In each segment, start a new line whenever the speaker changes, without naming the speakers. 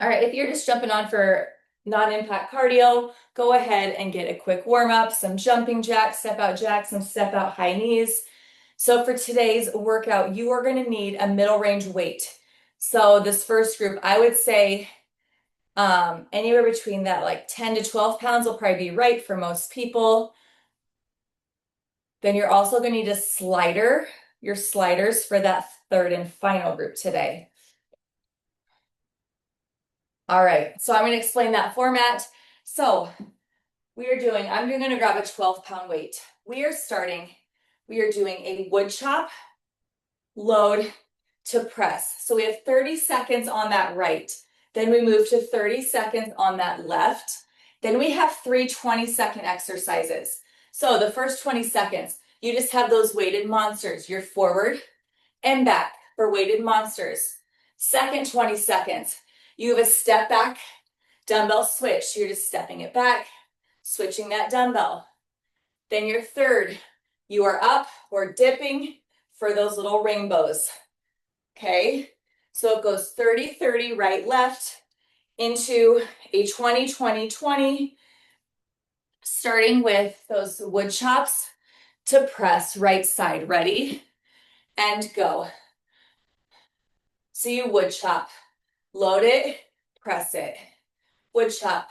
All right, if you're just jumping on for non-impact cardio, go ahead and get a quick warm up, some jumping jacks, step out jacks, some step out high knees. So for today's workout, you are going to need a middle range weight. So this first group, I would say anywhere between that like 10 to 12 pounds will probably be right for most people. Then you're also going to need a slider, your sliders for that third and final group today. All right, so I'm going to explain that format. So I'm going to grab a 12-pound weight. We are doing a wood chop, load to press. So we have 30 seconds on that right. Then we move to 30 seconds on that left. Then we have three 20-second exercises. So the first 20 seconds, you just have those weighted monsters. You're forward and back for weighted monsters. Second 20 seconds, you have a step back dumbbell switch. You're just stepping it back, switching that dumbbell. Then your third, you are up or dipping for those little rainbows. Okay, so it goes 30-30 right left into a 20-20-20, starting with those wood chops to press right side. Ready? And go. So you wood chop, load it, press it. Wood chop,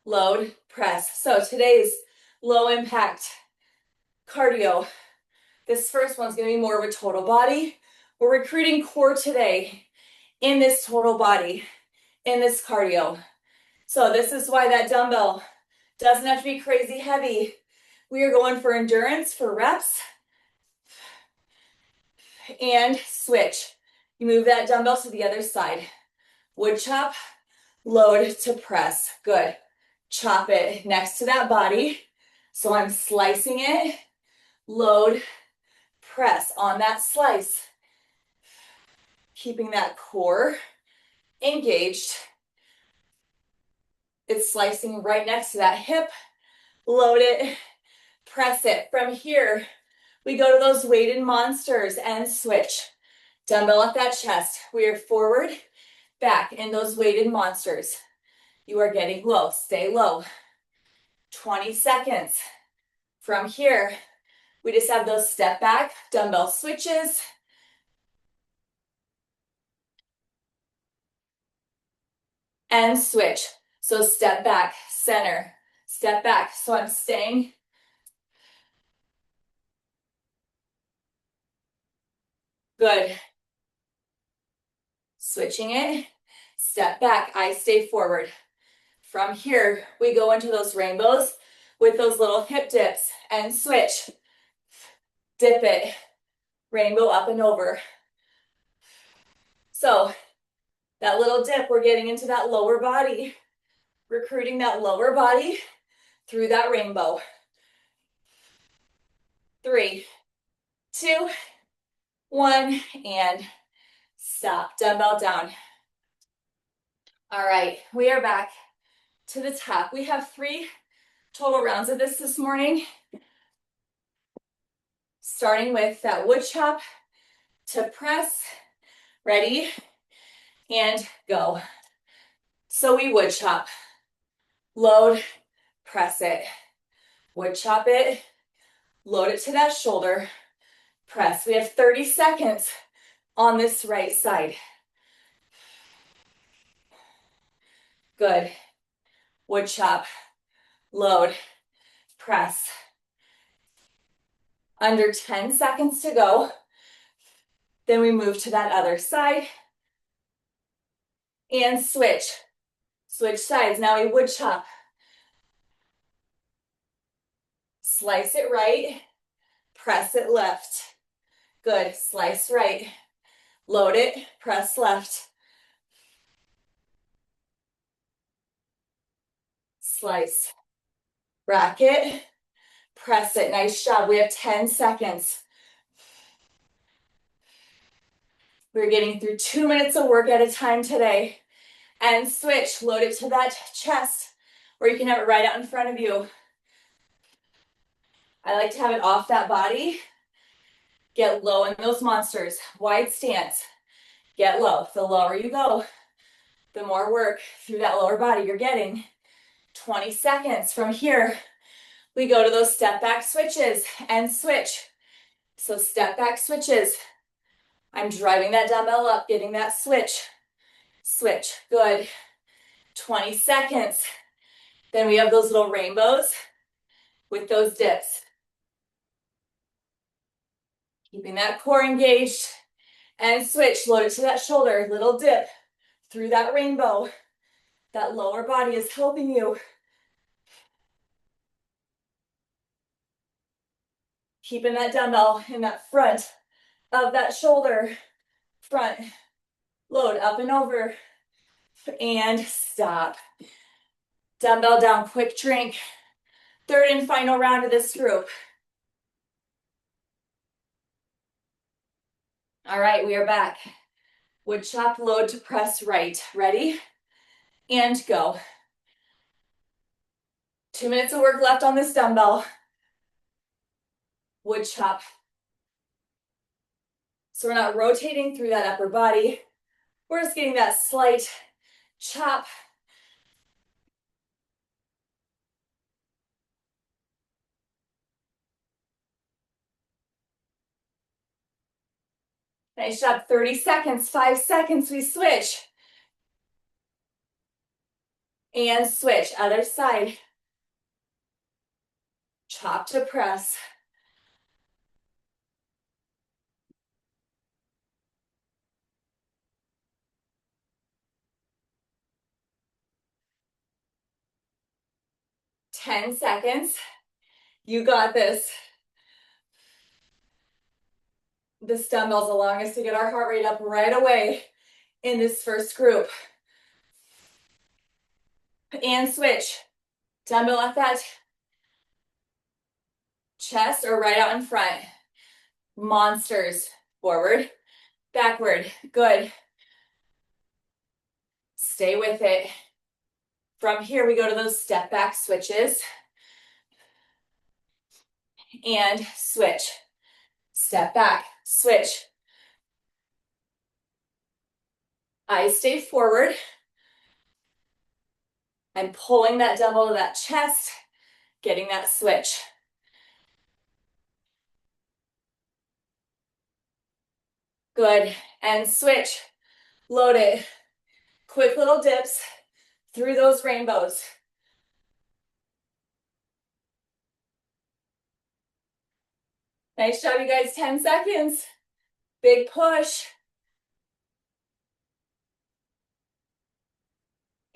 load, press. So today's low impact cardio. This first one's going to be more of a total body. We're recruiting core today in this total body, in this cardio. So this is why that dumbbell doesn't have to be crazy heavy. We are going for endurance for reps and switch. You move that dumbbell to the other side. Wood chop, load to press. Good. Chop it next to that body. So I'm slicing it, load, press on that slice. Keeping that core engaged. It's slicing right next to that hip. Load it, press it. From here, we go to those weighted monsters and switch. Dumbbell up that chest. We are forward, back in those weighted monsters. You are getting low. Stay low. 20 seconds. From here, we just have those step back dumbbell switches. And switch. So step back, center, step back. So I'm staying. Good. Switching it, step back, I stay forward. From here, we go into those rainbows with those little hip dips and switch. Dip it, rainbow up and over. So that little dip, we're getting into that lower body, recruiting that lower body through that rainbow. 3, 2, 1, and stop. Dumbbell down. All right, we are back to the top. We have 3 total rounds of this morning. Starting with that wood chop to press. Ready? And go. So we wood chop, load, press it. Wood chop it, load it to that shoulder, press. We have 30 seconds on this right side. Good. Wood chop, load, press. Under 10 seconds to go. Then we move to that other side. And switch. Switch sides. Now we wood chop. Slice it right, press it left. Good. Slice right. Load it, press left. Slice. Rack it, press it. Nice job. We have 10 seconds. We're getting through 2 minutes of work at a time today. And switch. Load it to that chest, or you can have it right out in front of you. I like to have it off that body. Get low in those monsters. Wide stance. Get low. The lower you go, the more work through that lower body you're getting. 20 seconds. From here, we go to those step back switches and switch. So step back switches. I'm driving that dumbbell up, getting that switch. Switch, good. 20 seconds. Then we have those little rainbows with those dips. Keeping that core engaged and switch, load it to that shoulder, little dip through that rainbow. That lower body is helping you. Keeping that dumbbell in that front of that shoulder, front, load up and over, and stop. Dumbbell down, quick drink. Third and final round of this group. All right, we are back. Wood chop, load to press right. Ready? And go. 2 minutes of work left on this dumbbell. Wood chop. So we're not rotating through that upper body. We're just getting that slight chop. Nice job, 30 seconds, 5 seconds, we switch. And switch, other side. Chop to press. Ten seconds. You got this. This dumbbell's allowing us to get our heart rate up right away in this first group. And switch. Dumbbell at that chest or right out in front. Monsters. Forward, backward. Good. Stay with it. From here, we go to those step back switches. And switch. Step back, switch. Eyes stay forward. I'm pulling that dumbbell to that chest, getting that switch. Good, and switch. Load it. Quick little dips through those rainbows. Nice job, you guys, 10 seconds. Big push.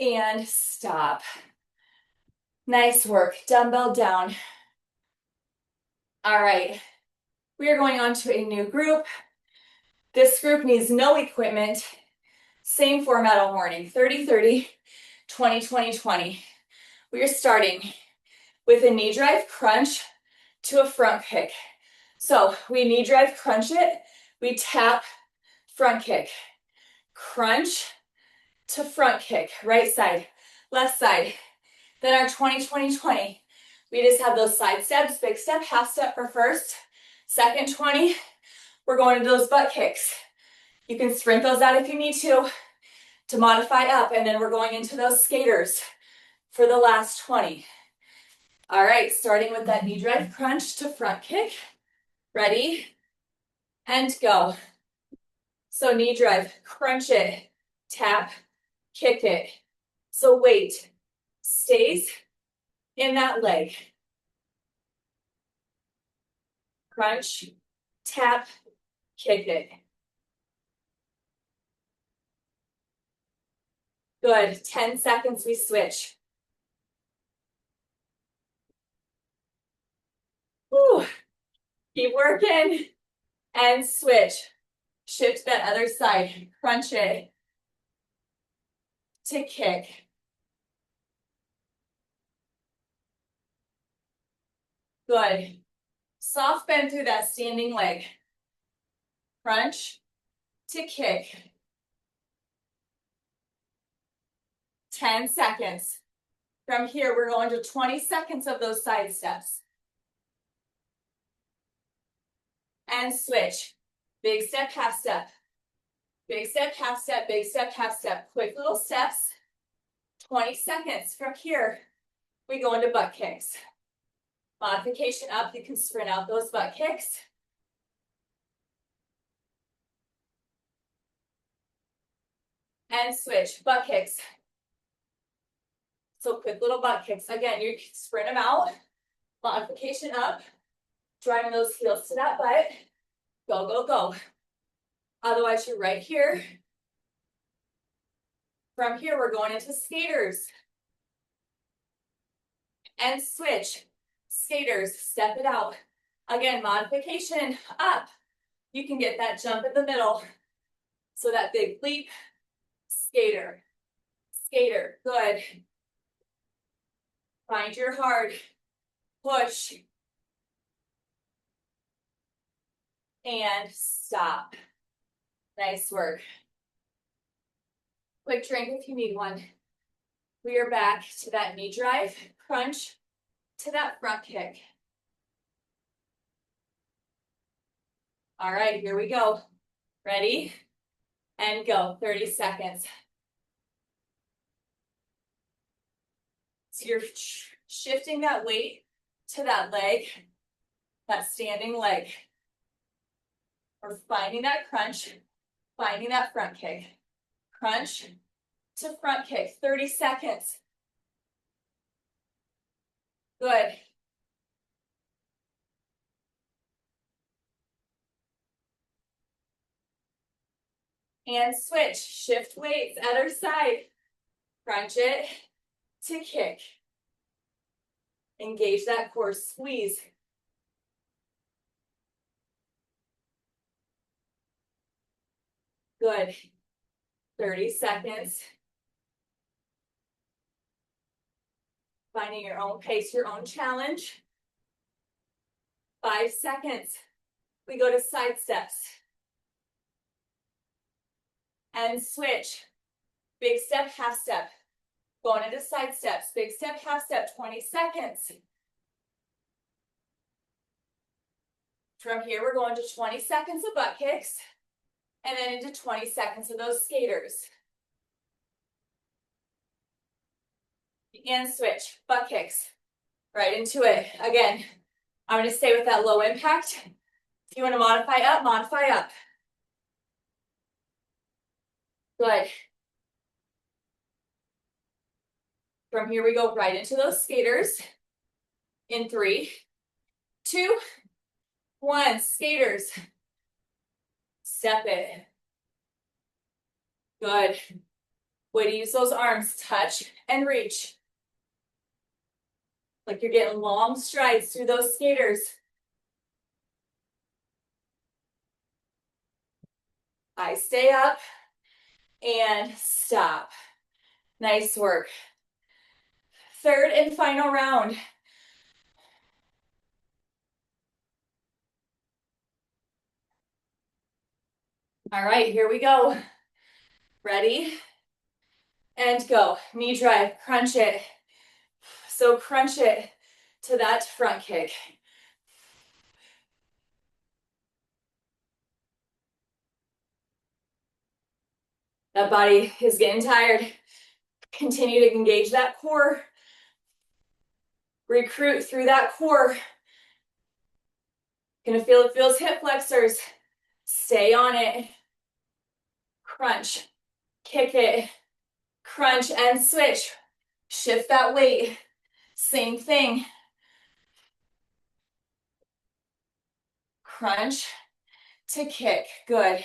And stop. Nice work, dumbbell down. All right, we are going on to a new group. This group needs no equipment. Same format all morning, 30-30, 20-20-20. We are starting with a knee drive crunch to a front kick. So we knee drive crunch it, we tap, front kick. Crunch to front kick, right side, left side. Then our 20-20-20. We just have those side steps, big step, half step for first. Second 20, we're going to those butt kicks. You can sprint those out if you need to modify up, and then we're going into those skaters for the last 20. All right, starting with that knee drive crunch to front kick. Ready? And go. So knee drive, crunch it, tap, kick it. So weight stays in that leg. Crunch, tap, kick it. Good, 10 seconds, we switch. Whew. Keep working and switch. Shift that other side, crunch it to kick. Good. Soft bend through that standing leg. Crunch to kick. 10 seconds. From here, we're going to 20 seconds of those side steps. And switch. Big step, half step. Big step, half step, big step, half step. Quick little steps. 20 seconds. From here, we go into butt kicks. Modification up, you can sprint out those butt kicks. And switch, butt kicks. So quick little butt kicks. Again, you sprint them out. Modification up. Driving those heels to that butt. Go, go, go. Otherwise, you're right here. From here, we're going into skaters. And switch. Skaters, step it out. Again, modification up. You can get that jump in the middle. So that big leap, skater, skater, good. Find your hard, push, and stop. Nice work. Quick drink if you need one. We are back to that knee drive, crunch, to that front kick. All right, here we go. Ready? And go, 30 seconds. So you're shifting that weight to that leg, that standing leg. Or finding that crunch, finding that front kick. Crunch to front kick, 30 seconds. Good. And switch, shift weights, other side. Crunch it to kick. Engage that core, squeeze. Good. 30 seconds. Finding your own pace, your own challenge. 5 seconds. We go to side steps. And switch. Big step, half step. Going into side steps. Big step, half step, 20 seconds. From here, we're going to 20 seconds of butt kicks. And then into 20 seconds of those skaters. And switch, butt kicks. Right into it. Again, I'm going to stay with that low impact. If you want to modify up, modify up. Good. From here, we go right into those skaters. In 3, 2, 1, skaters. Step it. Good. Way to use those arms, touch and reach. Like you're getting long strides through those skaters. I stay up and stop. Nice work. Third and final round. All right, here we go. Ready? And go. Knee drive, crunch it. So crunch it to that front kick. That body is getting tired. Continue to engage that core. Recruit through that core. Gonna feel it feels hip flexors. Stay on it. Crunch. Kick it. Crunch and switch. Shift that weight. Same thing. Crunch to kick. Good.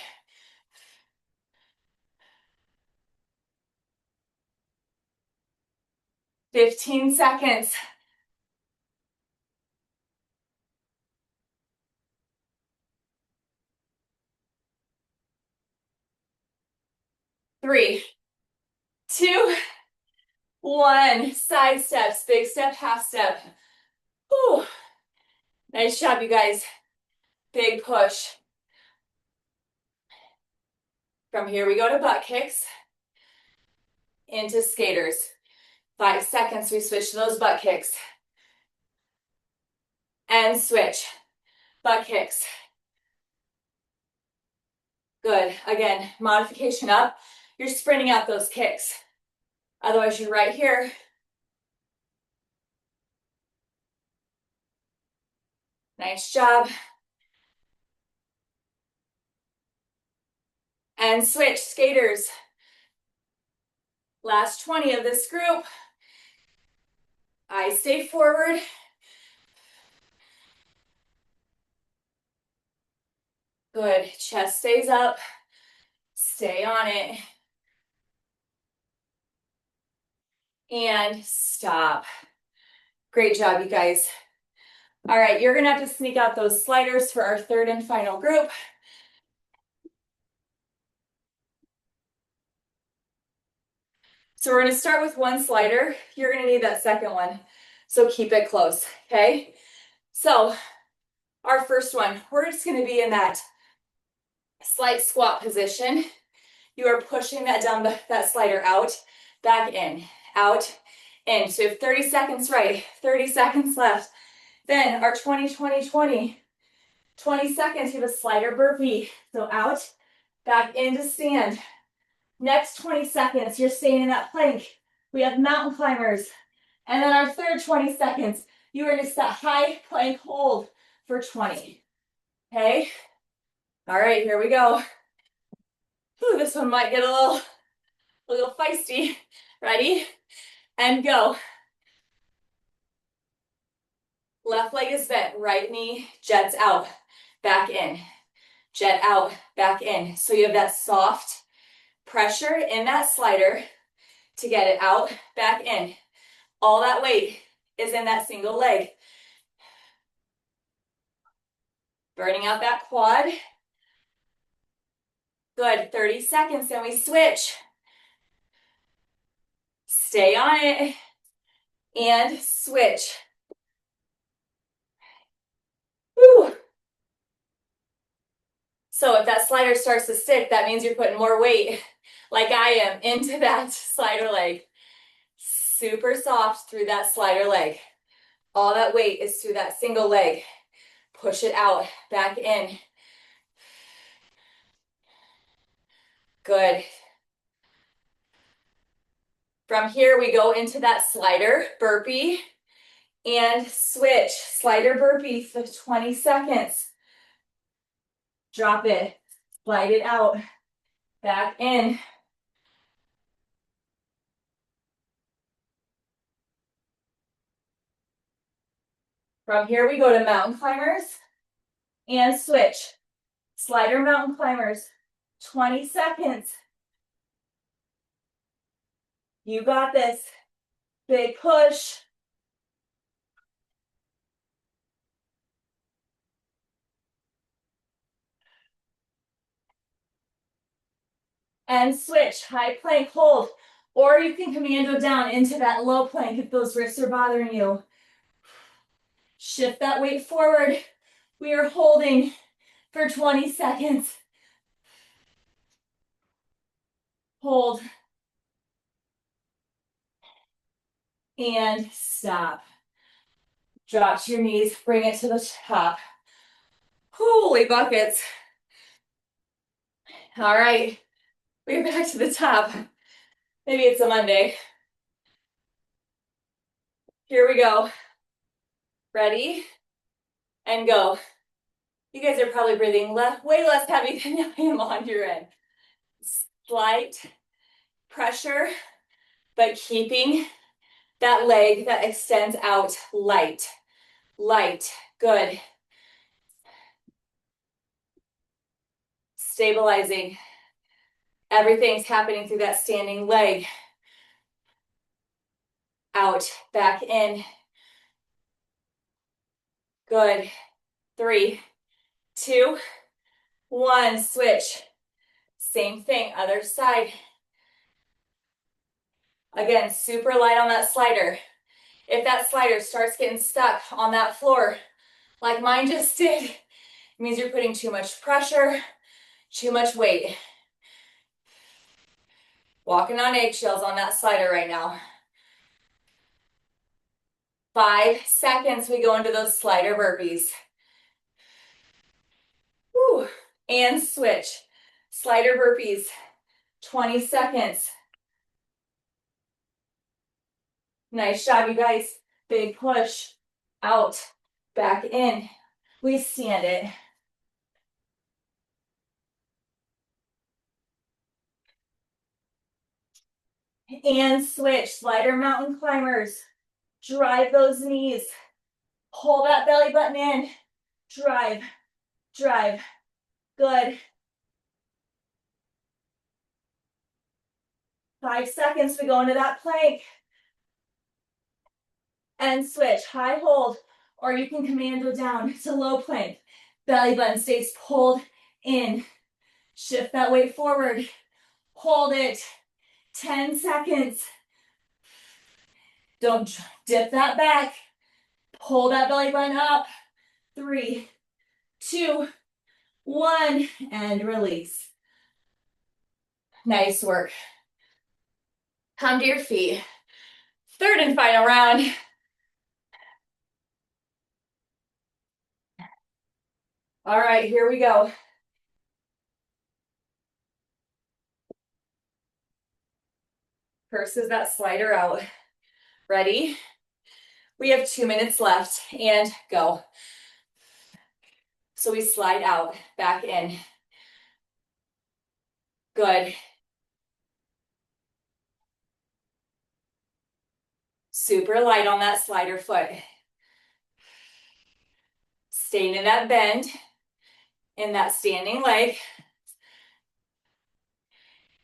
$15 seconds. 3, 2, 1. Side steps, big step, half step. Whew. Nice job, you guys. Big push. From here, we go to butt kicks. Into skaters. 5 seconds, we switch to those butt kicks. And switch. Butt kicks. Good. Again, modification up. You're sprinting out those kicks. Otherwise, you're right here. Nice job. And switch, skaters. Last 20 of this group. Eyes stay forward. Good. Chest stays up. Stay on it. And stop. Great job, you guys. All right, you're gonna have to sneak out those sliders for our third and final group. So we're gonna start with one slider. You're gonna need that second one. So keep it close, okay? So our first one, we're just gonna be in that slight squat position. You are pushing that down, that slider out, back in, out, in. So you have 30 seconds right, 30 seconds left. Then our 20, 20, 20. 20 seconds, you have a slider burpee. So out, back into stand. Next 20 seconds, you're staying in that plank. We have mountain climbers. And then our third 20 seconds, you are just that high plank hold for 20. Okay? All right, here we go. Whew, this one might get a little feisty. Ready? And go. Left leg is bent, right knee jets out, back in. Jet out, back in. So you have that soft pressure in that slider to get it out, back in. All that weight is in that single leg. Burning out that quad. Good, 30 seconds, then we switch. Stay on it. And switch. Woo. So if that slider starts to stick, that means you're putting more weight, like I am, into that slider leg. Super soft through that slider leg. All that weight is through that single leg. Push it out, back in. Good. From here, we go into that slider burpee and switch. Slider burpee for 20 seconds. Drop it, slide it out, back in. From here, we go to mountain climbers and switch. Slider mountain climbers, 20 seconds. You got this. Big push. And switch, high plank hold. Or you can commando down into that low plank if those wrists are bothering you. Shift that weight forward. We are holding for 20 seconds. Hold. And stop. Drop to your knees, bring it to the top. Holy buckets. All right, we're back to the top. Maybe it's a Monday. Here we go. Ready? And go. You guys are probably breathing way less heavy than I am on your end. Slight pressure, but keeping that leg that extends out light. Light. Good. Stabilizing. Everything's happening through that standing leg. Out, back in. Good. 3, 2, 1. Switch. Same thing, other side. Again, super light on that slider. If that slider starts getting stuck on that floor, like mine just did, it means you're putting too much pressure, too much weight. Walking on eggshells on that slider right now. 5 seconds, we go into those slider burpees. Woo. And switch. Slider burpees, 20 seconds. Nice job, you guys. Big push, out, back in. We stand it. And switch, slider mountain climbers. Drive those knees. Pull that belly button in. Drive, drive. Good. 5 seconds to go into that plank. And switch, high hold, or you can commando down to low plank. Belly button stays pulled in. Shift that weight forward. Hold it. 10 seconds. Don't dip that back. Pull that belly button up. 3, 2, 1, and release. Nice work. Come to your feet. Third and final round. All right, here we go. First is that slider out. Ready? We have 2 minutes left and go. So we slide out, back in. Good. Super light on that slider foot. Staying in that bend, in that standing leg.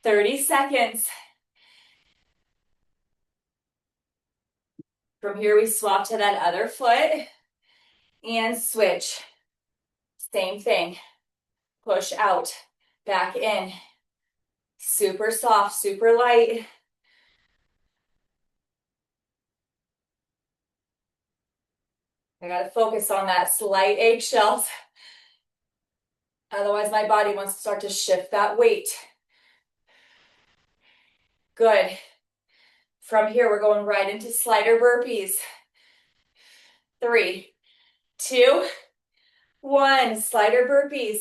30 seconds. From here, we swap to that other foot and switch. Same thing. Push out, back in. Super soft, super light. I gotta focus on that slight eggshells. Otherwise, my body wants to start to shift that weight. Good. From here, we're going right into slider burpees. 3, 2, 1. Slider burpees.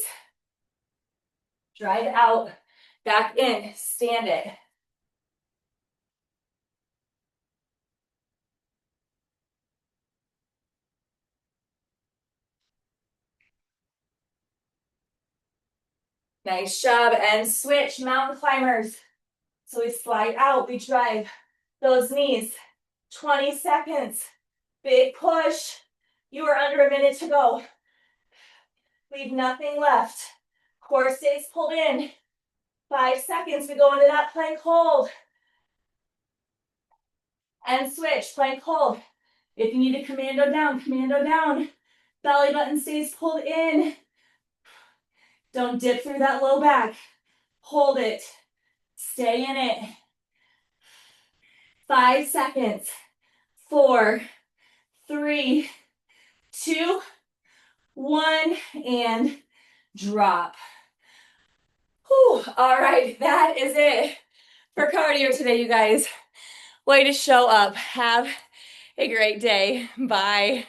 Drive out, back in, stand it. Nice job, and switch, mountain climbers. So we slide out, we drive those knees. 20 seconds, big push. You are under a minute to go. Leave nothing left. Core stays pulled in. 5 seconds, we go into that plank hold. And switch, plank hold. If you need a commando down, commando down. Belly button stays pulled in. Don't dip through that low back. Hold it. Stay in it. 5 seconds. 4, 3, 2, 1, and drop. Whew. All right, that is it for cardio today, you guys. Way to show up. Have a great day. Bye.